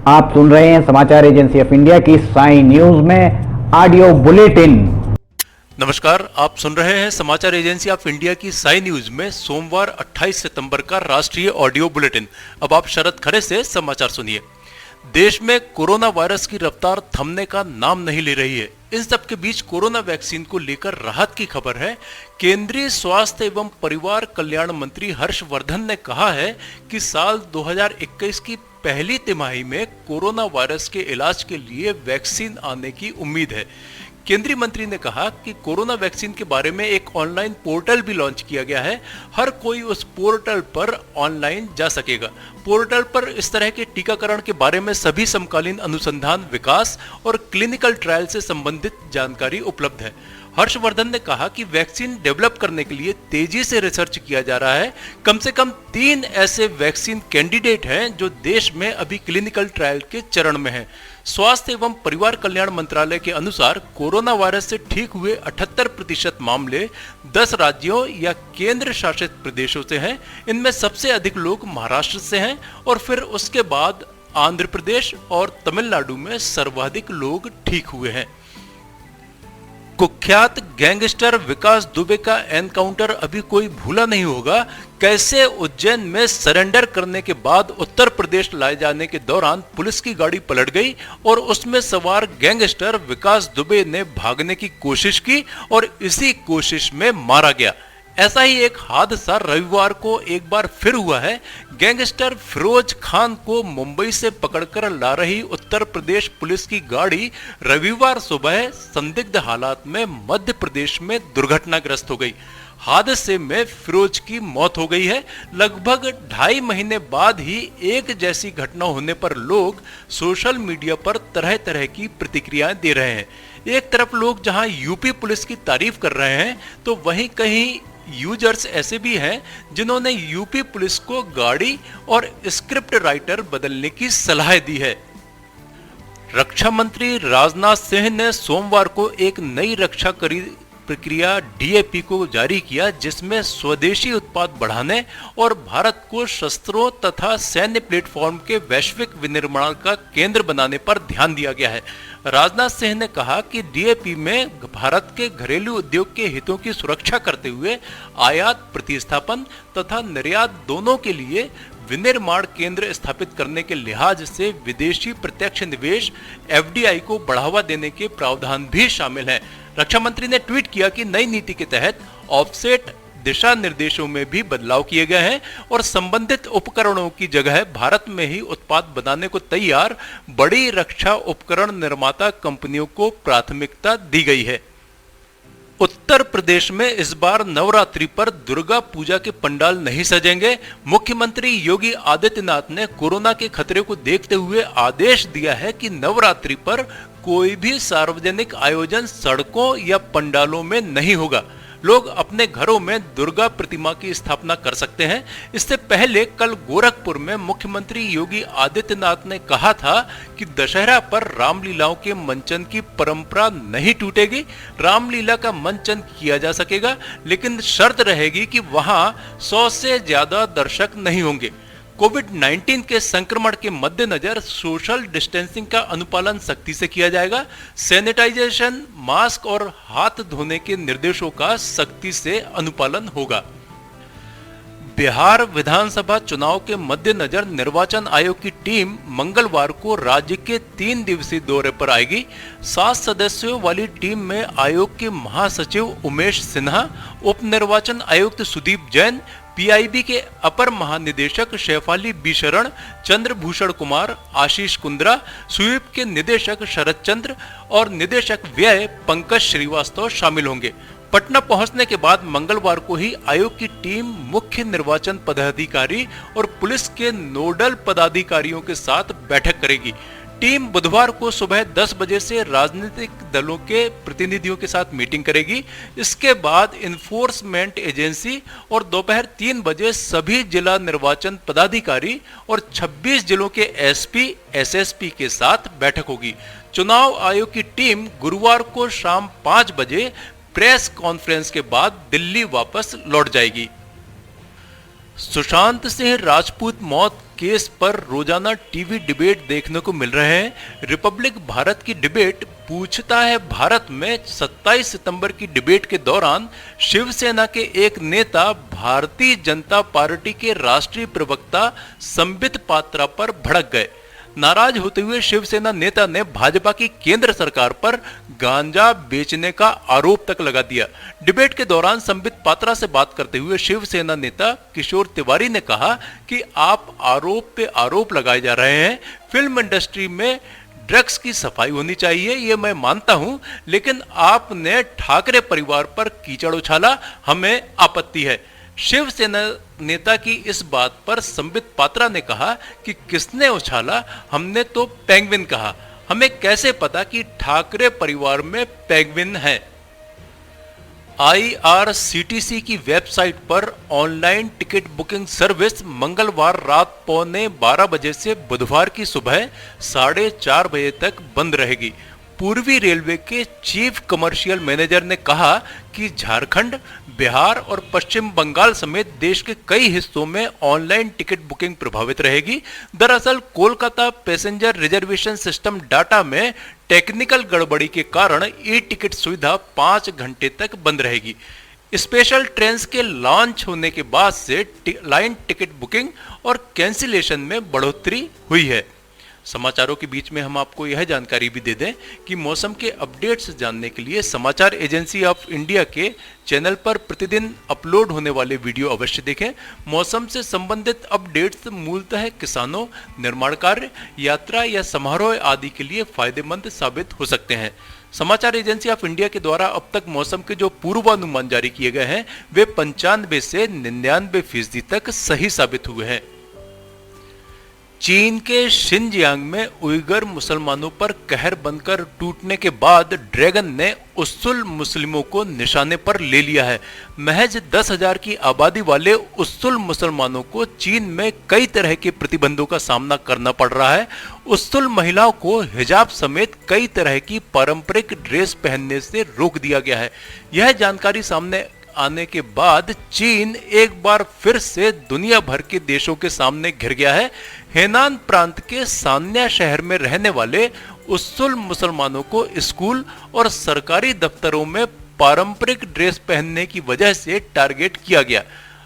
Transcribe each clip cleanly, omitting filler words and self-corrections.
आप सुन रहे हैं समाचार एजेंसी ऑफ इंडिया की साई न्यूज में ऑडियो बुलेटिन। नमस्कार, आप सुन रहे हैं समाचार एजेंसी ऑफ इंडिया की साई न्यूज में सोमवार 28 सितंबर का राष्ट्रीय ऑडियो बुलेटिन। अब आप शरद खरे से समाचार सुनिए। देश में कोरोना वायरस की रफ्तार थमने का नाम नहीं ले रही है। इन सब के बीच कोरोना वैक्सीन को लेकर राहत की खबर है। केंद्रीय स्वास्थ्य एवं परिवार कल्याण मंत्री हर्षवर्धन ने कहा है कि साल 2021 की पहली तिमाही में कोरोना वायरस के इलाज के लिए वैक्सीन आने की उम्मीद है। केंद्रीय मंत्री ने कहा कि कोरोना वैक्सीन के बारे में एक ऑनलाइन पोर्टल भी लॉन्च किया गया है। हर कोई उस पोर्टल पर ऑनलाइन जा सकेगा। पोर्टल पर इस तरह के टीकाकरण के बारे में सभी समकालीन अनुसंधान, विकास और क्लिनिकल ट्रायल से संबंधित जानकारी उपलब्ध है। हर्षवर्धन ने कहा कि वैक्सीन डेवलप करने के लिए तेजी से रिसर्च किया जा रहा है। कम से कम 3 ऐसे वैक्सीन कैंडिडेट हैं जो देश में अभी क्लिनिकल ट्रायल के चरण में हैं। स्वास्थ्य एवं परिवार कल्याण मंत्रालय के अनुसार कोरोना वायरस से ठीक हुए 78% मामले 10 राज्यों या केंद्र शासित प्रदेशों से हैं। इनमें सबसे अधिक लोग महाराष्ट्र से हैं और फिर उसके बाद आंध्र प्रदेश और तमिलनाडु में सर्वाधिक लोग ठीक हुए हैं। कुख्यात गैंगस्टर विकास दुबे का एनकाउंटर अभी कोई भूला नहीं होगा। कैसे उज्जैन में सरेंडर करने के बाद उत्तर प्रदेश लाए जाने के दौरान पुलिस की गाड़ी पलट गई और उसमें सवार गैंगस्टर विकास दुबे ने भागने की कोशिश की और इसी कोशिश में मारा गया। ऐसा ही एक हादसा रविवार को एक बार फिर हुआ है। गैंगस्टर फिरोज खान को मुंबई से पकड़कर ला रही उत्तर प्रदेश पुलिस की गाड़ी रविवार सुबह संदिग्ध हालात में मध्य प्रदेश में दुर्घटनाग्रस्त हो गई। हादसे में फिरोज की मौत हो गई है। लगभग 2.5 महीने बाद ही एक जैसी घटना होने पर लोग सोशल मीडिया पर तरह तरह की प्रतिक्रियाएं दे रहे हैं। एक तरफ लोग जहां यूपी पुलिस की तारीफ कर रहे हैं तो वहीं कहीं यूजर्स ऐसे भी हैं जिन्होंने यूपी पुलिस को गाड़ी और स्क्रिप्ट राइटर बदलने की सलाह दी है। रक्षा मंत्री राजनाथ सिंह ने सोमवार को एक नई रक्षा प्रक्रिया डीएपी को जारी किया, जिसमें स्वदेशी उत्पाद बढ़ाने और भारत को शस्त्रों तथा सैन्य प्लेटफॉर्म के वैश्विक विनिर्माण का केंद्र बनाने पर ध्यान दिया गया है। राजनाथ सिंह ने कहा कि डीएपी में भारत के घरेलू उद्योग के हितों की सुरक्षा करते हुए आयात, प्रतिस्थापन तथा निर्यात दोनों के लिए विनिर्माण केंद्र स्थापित करने के लिहाज से विदेशी प्रत्यक्ष निवेश एफडीआई को बढ़ावा देने के प्रावधान भी शामिल हैं। रक्षा मंत्री ने ट्वीट किया कि नई नीति के तहत ऑफसेट दिशा निर्देशों में भी बदलाव किए गए हैं और संबंधित उपकरणों की जगह भारत में ही उत्पाद बनाने को तैयार बड़ी रक्षा उपकरण निर्माता कंपनियों को प्राथमिकता दी गई है। उत्तर प्रदेश में इस बार नवरात्रि पर दुर्गा पूजा के पंडाल नहीं सजेंगे। मुख्यमंत्री योगी आदित्यनाथ ने कोरोना के खतरे को देखते हुए आदेश दिया है कि नवरात्रि पर कोई भी सार्वजनिक आयोजन सड़कों या पंडालों में नहीं होगा। लोग अपने घरों में दुर्गा प्रतिमा की स्थापना कर सकते हैं। इससे पहले कल गोरखपुर में मुख्यमंत्री योगी आदित्यनाथ ने कहा था कि दशहरा पर रामलीलाओं के मंचन की परंपरा नहीं टूटेगी। रामलीला का मंचन किया जा सकेगा, लेकिन शर्त रहेगी कि वहां 100 से ज्यादा दर्शक नहीं होंगे। कोविड-19 के संक्रमण के मद्देनजर सोशल डिस्टेंसिंग का अनुपालन सख्ती से किया जाएगा। सैनिटाइजेशन, मास्क और हाथ धोने के निर्देशों का सख्ती से अनुपालन होगा। बिहार विधानसभा चुनाव के मद्देनजर निर्वाचन आयोग की टीम मंगलवार को राज्य के 3 दिवसीय दौरे पर आएगी। 7 सदस्यों वाली टीम में आयोग के महासचिव उमेश सिन्हा, उप निर्वाचन आयुक्त सुदीप जैन, पीआईबी के अपर महानिदेशक शेफाली बी शरण, चंद्रभूषण कुमार, आशीष कुंद्रा, स्वीप के निदेशक शरद चंद्र और निदेशक व्यय पंकज श्रीवास्तव शामिल होंगे। पटना पहुंचने के बाद मंगलवार को ही आयोग की टीम मुख्य निर्वाचन पदाधिकारी और पुलिस के नोडल पदाधिकारियों के साथ बैठक करेगी। टीम बुधवार को सुबह 10 बजे से राजनीतिक दलों के प्रतिनिधियों के साथ मीटिंग करेगी। इसके बाद इन्फोर्समेंट एजेंसी और दोपहर 3 बजे सभी जिला निर्वाचन पदाधिकारी और 26 जिलों के एसपी, एसएसपी के साथ बैठक होगी। चुनाव आयोग की टीम गुरुवार को शाम 5 बजे प्रेस कॉन्फ्रेंस के बाद दिल्ली वापस लौट जाएगी। सुशांत सिंह राजपूत मौत केस पर रोजाना टीवी डिबेट देखने को मिल रहे हैं। रिपब्लिक भारत की डिबेट पूछता है भारत में 27 सितंबर की डिबेट के दौरान शिवसेना के एक नेता भारतीय जनता पार्टी के राष्ट्रीय प्रवक्ता संबित पात्रा पर भड़क गए। नाराज होते हुए शिवसेना नेता ने भाजपा की केंद्र सरकार पर गांजा बेचने का आरोप तक लगा दिया। डिबेट के दौरान संबित पात्रा से बात करते हुए शिवसेना नेता किशोर तिवारी ने कहा कि आप आरोप पे आरोप लगाए जा रहे हैं। फिल्म इंडस्ट्री में ड्रग्स की सफाई होनी चाहिए, ये मैं मानता हूं, लेकिन आपने ठाकरे परिवार पर कीचड़ उछाला, हमें आपत्ति है। शिवसेना नेता की इस बात पर संबित पात्रा ने कहा कि किसने उछाला, हमने तो पेंगुइन कहा, हमें कैसे पता कि ठाकरे परिवार में पेंगुइन है। IRCTC की वेबसाइट पर ऑनलाइन टिकट बुकिंग सर्विस मंगलवार रात 11:15 बजे से बुधवार की सुबह 4:30 बजे तक बंद रहेगी। पूर्वी रेलवे के चीफ कमर्शियल मैनेजर ने कहा कि झारखंड, बिहार और पश्चिम बंगाल समेत देश के कई हिस्सों में ऑनलाइन टिकट बुकिंग प्रभावित रहेगी। दरअसल Kolkata passenger reservation system data में टेक्निकल गड़बड़ी के कारण ई टिकट सुविधा 5 घंटे तक बंद रहेगी। स्पेशल ट्रेन के लॉन्च होने के बाद से लाइन टिकट बुकिंग और कैंसिलेशन में बढ़ोतरी हुई है। समाचारों के बीच में हम आपको यह जानकारी भी दे दें कि मौसम के अपडेट्स जानने के लिए समाचार एजेंसी ऑफ इंडिया के चैनल पर प्रतिदिन अपलोड होने वाले वीडियो अवश्य देखें। मौसम से संबंधित अपडेट्स मूलतः किसानों, निर्माण कार्य, यात्रा या समारोह आदि के लिए फायदेमंद साबित हो सकते हैं। समाचार एजेंसी ऑफ इंडिया के द्वारा अब तक मौसम के जो पूर्वानुमान जारी किए गए हैं वे 95 से 99% तक सही साबित हुए हैं। चीन के शिनजियांग में उइगर मुसलमानों पर कहर बनकर टूटने के बाद ड्रैगन ने उस्सुल मुस्लिमों को निशाने पर ले लिया है। महज 10,000 की आबादी वाले उस्सुल मुसलमानों को चीन में कई तरह के प्रतिबंधों का सामना करना पड़ रहा है। उस्सुल महिलाओं को हिजाब समेत कई तरह की पारंपरिक ड्रेस पहनने से रोक दिया गया है। यह जानकारी सामने आने के बाद चीन एक बार फिर से दुनिया भर के देशों के सामने घिर गया है। हेनान प्रांत के सान्या शहर में रहने वाले उस्सुल मुसलमानों को स्कूल और सरकारी दफ्तरों में पारंपरिक ड्रेस पहनने की वजह से टारगेट किया गया।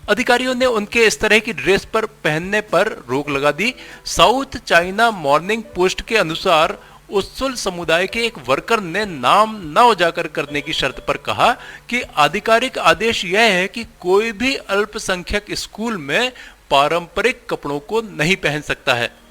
अधिकारियों ने उनके इस तरह की ड्रेस पर पहनने पर रोक लगा दी। साउथ चाइना मॉर्निंग पोस्ट के अनुसार उस्सुल समुदाय के एक वर्कर ने नाम न उजागर करने की शर्त पर कहा कि आधिकारिक आदेश यह है कि कोई भी अल्पसंख्यक स्कूल में पारंपरिक कपड़ों को नहीं पहन सकता है।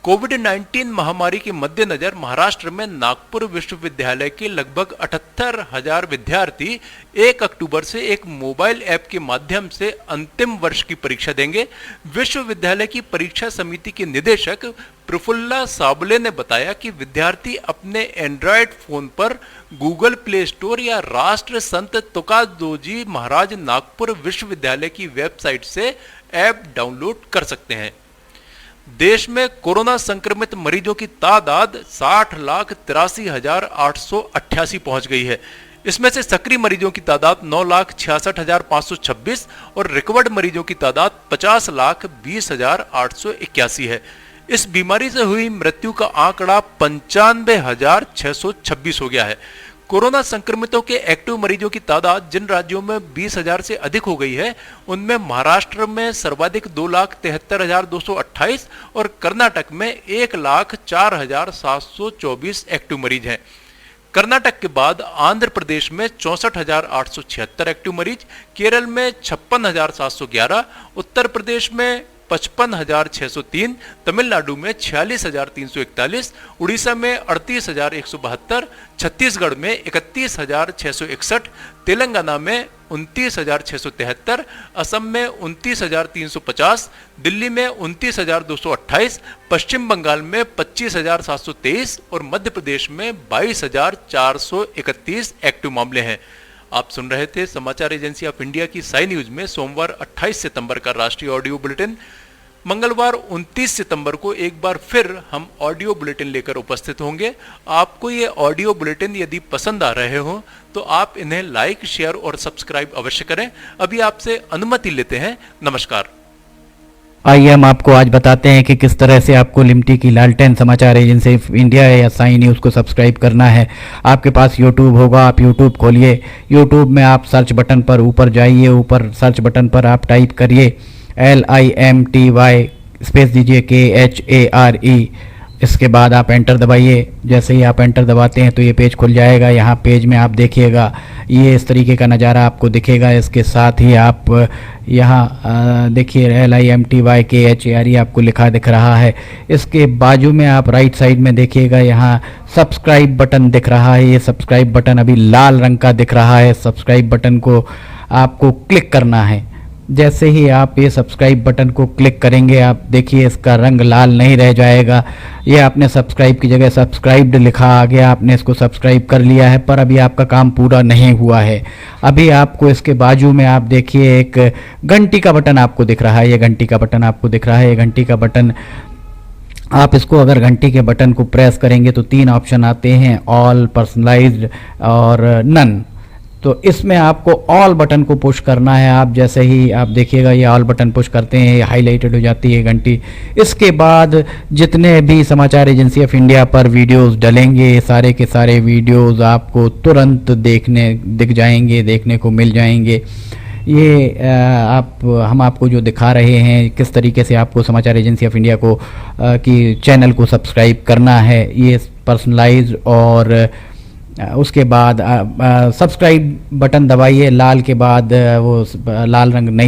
कोविड-19 महामारी के मद्देनजर महाराष्ट्र में नागपुर विश्वविद्यालय के लगभग 78,000 विद्यार्थी 1 अक्टूबर से एक मोबाइल ऐप के माध्यम से अंतिम वर्ष की परीक्षा देंगे। विश्वविद्यालय की परीक्षा समिति के निदेशक प्रफुल्ला साबले ने बताया कि विद्यार्थी अपने एंड्रॉयड फोन पर गूगल प्ले स्टोर या राष्ट्र संत तुकादोजी महाराज नागपुर विश्वविद्यालय की वेबसाइट से ऐप डाउनलोड कर सकते हैं। देश में कोरोना संक्रमित मरीजों की तादाद 60,83,888 पहुंच गई है। इसमें से सक्रिय मरीजों की तादाद 9,66,526 और रिकवर्ड मरीजों की तादाद 50,20,881 है। इस बीमारी से हुई मृत्यु का आंकड़ा 95,626 हो गया है। कोरोना संक्रमितों के एक्टिव मरीजों की तादाद जिन राज्यों में 20,000 से अधिक हो गई है उनमें महाराष्ट्र में सर्वाधिक 2,73,228 और कर्नाटक में 1,04,724 एक्टिव मरीज हैं। कर्नाटक के बाद आंध्र प्रदेश में 64,876 एक्टिव मरीज, केरल में 56,711, उत्तर प्रदेश में 55,603, तमिलनाडु में 46,341, उड़ीसा में 38,172, छत्तीसगढ़ में 31,661, तेलंगाना में 29,673, असम में 29,350, दिल्ली में 29,228, पश्चिम बंगाल में 25,723 और मध्य प्रदेश में 22,431 एक्टिव मामले हैं। आप सुन रहे थे समाचार एजेंसी ऑफ इंडिया की साई न्यूज में सोमवार 28 सितंबर का राष्ट्रीय ऑडियो बुलेटिन। मंगलवार 29 सितंबर को एक बार फिर हम ऑडियो बुलेटिन लेकर उपस्थित होंगे। आपको ये ऑडियो बुलेटिन यदि पसंद आ रहे हो तो आप इन्हें लाइक, शेयर और सब्सक्राइब अवश्य करें। अभी आपसे अनुमति लेते हैं। नमस्कार। आइए हम आपको आज बताते हैं कि किस तरह से आपको लिमटी की लालटेन समाचार एजेंसी ऑफ इंडिया या साई न्यूज़ को सब्सक्राइब करना है। आपके पास यूट्यूब होगा, आप यूट्यूब खोलिए। यूट्यूब में आप सर्च बटन पर ऊपर जाइए, ऊपर सर्च बटन पर आप टाइप करिए LIMTY स्पेस दीजिए KHARE। इसके बाद आप एंटर दबाइए। जैसे ही आप एंटर दबाते हैं तो ये पेज खुल जाएगा। यहाँ पेज में आप देखिएगा ये इस तरीके का नज़ारा आपको दिखेगा। इसके साथ ही आप यहाँ देखिए LIMTY KHARE आपको लिखा दिख रहा है। इसके बाजू में आप राइट साइड में देखिएगा, यहाँ सब्सक्राइब बटन दिख रहा है। ये सब्सक्राइब बटन अभी लाल रंग का दिख रहा है। सब्सक्राइब बटन को आपको क्लिक करना है। जैसे ही आप ये सब्सक्राइब बटन को क्लिक करेंगे, आप देखिए इसका रंग लाल नहीं रह जाएगा। ये आपने सब्सक्राइब की जगह सब्सक्राइब्ड लिखा आ गया, आपने इसको सब्सक्राइब कर लिया है, पर अभी आपका काम पूरा नहीं हुआ है। अभी आपको इसके बाजू में आप देखिए एक घंटी का बटन आपको दिख रहा है। ये घंटी का बटन आपको दिख रहा है। ये घंटी का बटन आप इसको अगर घंटी के बटन को प्रेस करेंगे तो 3 ऑप्शन आते हैं, ऑल, पर्सनलाइज्ड और नन। तो इसमें आपको ऑल बटन को पुश करना है। आप जैसे ही आप देखिएगा ये ऑल बटन पुश करते हैं, हाईलाइटेड हो जाती है घंटी। इसके बाद जितने भी समाचार एजेंसी ऑफ इंडिया पर वीडियोस डलेंगे, सारे के सारे वीडियोस आपको तुरंत दिख जाएंगे, देखने को मिल जाएंगे। ये हम आपको जो दिखा रहे हैं किस तरीके से आपको समाचार एजेंसी ऑफ इंडिया को की चैनल को सब्सक्राइब करना है, ये पर्सनलाइज्ड और उसके बाद सब्सक्राइब बटन दबाइए। लाल के बाद वो लाल रंग नहीं